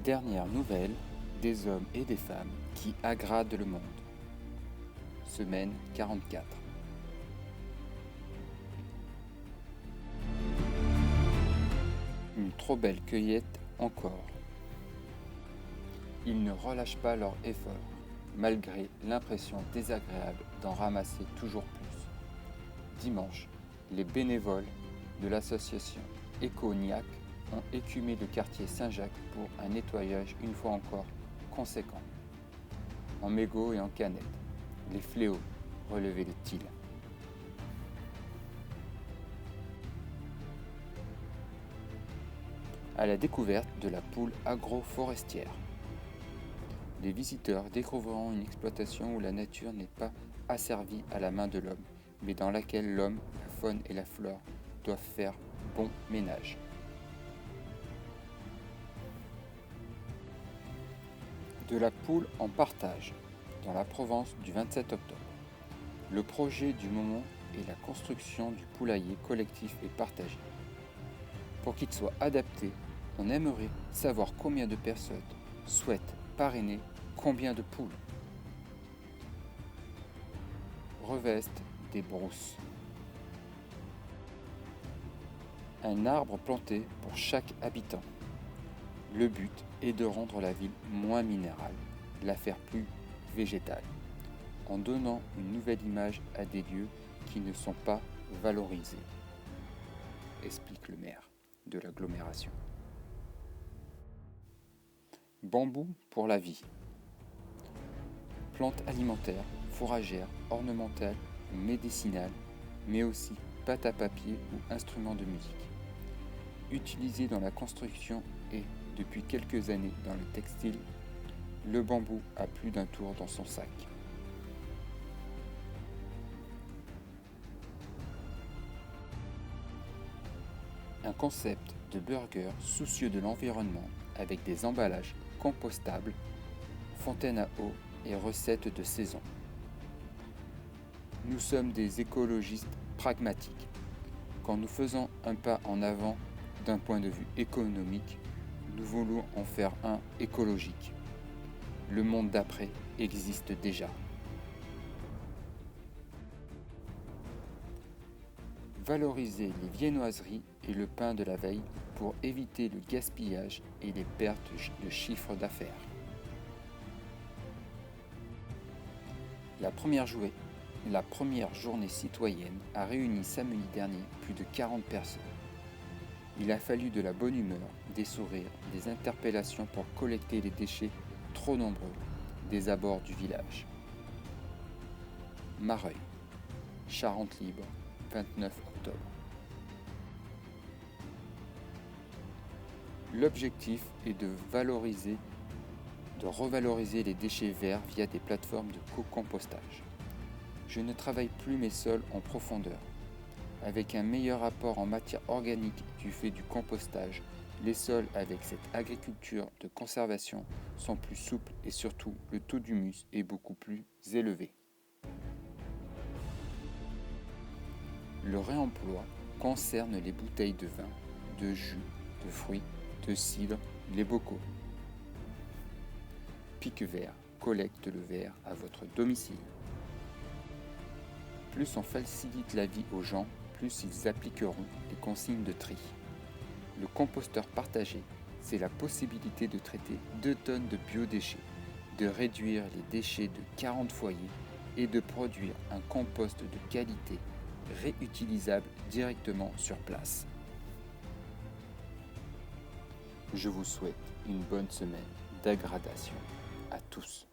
Dernière nouvelle des hommes et des femmes qui aggradent le monde. Semaine 44. Une trop belle cueillette encore. Ils ne relâchent pas leur effort, malgré l'impression désagréable d'en ramasser toujours plus. Dimanche, les bénévoles de l'association Éco-Niac ont écumé le quartier Saint-Jacques pour un nettoyage une fois encore conséquent. En mégots et en canettes, les fléaux relevaient-ils. À la découverte de la poule agroforestière. Les visiteurs découvriront une exploitation où la nature n'est pas asservie à la main de l'homme, mais dans laquelle l'homme, la faune et la flore doivent faire bon ménage. De la poule en partage, dans la Provence du 27 octobre. Le projet du moment est la construction du poulailler collectif et partagé. Pour qu'il soit adapté, on aimerait savoir combien de personnes souhaitent parrainer combien de poules. Reveste des brousses. Un arbre planté pour chaque habitant. Le but est de rendre la ville moins minérale, la faire plus végétale, en donnant une nouvelle image à des lieux qui ne sont pas valorisés, explique le maire de l'agglomération. Bambou pour la vie. Plantes alimentaires, fourragères, ornementales ou médicinales, mais aussi pâte à papier ou instruments de musique. Utilisé dans la construction et, depuis quelques années, dans le textile, le bambou a plus d'un tour dans son sac. Un concept de burger soucieux de l'environnement avec des emballages compostables, fontaine à eau et recettes de saison. Nous sommes des écologistes pragmatiques. Quand nous faisons un pas en avant d'un point de vue économique, nous voulons en faire un écologique. Le monde d'après existe déjà. Valoriser les viennoiseries et le pain de la veille pour éviter le gaspillage et les pertes de chiffre d'affaires. La première journée citoyenne a réuni samedi dernier plus de 40 personnes. Il a fallu de la bonne humeur, des sourires, des interpellations pour collecter les déchets trop nombreux des abords du village. Mareuil, Charente libre, 29 octobre. L'objectif est de revaloriser les déchets verts via des plateformes de co-compostage. Je ne travaille plus mes sols en profondeur. Avec un meilleur apport en matière organique du fait du compostage, les sols avec cette agriculture de conservation sont plus souples et surtout le taux d'humus est beaucoup plus élevé. Le réemploi concerne les bouteilles de vin, de jus, de fruits, de cidre, les bocaux. Pique Vert collecte le verre à votre domicile. Plus on facilite la vie aux gens, plus ils appliqueront les consignes de tri. Le composteur partagé, c'est la possibilité de traiter 2 tonnes de biodéchets, de réduire les déchets de 40 foyers et de produire un compost de qualité réutilisable directement sur place. Je vous souhaite une bonne semaine d'aggradation à tous.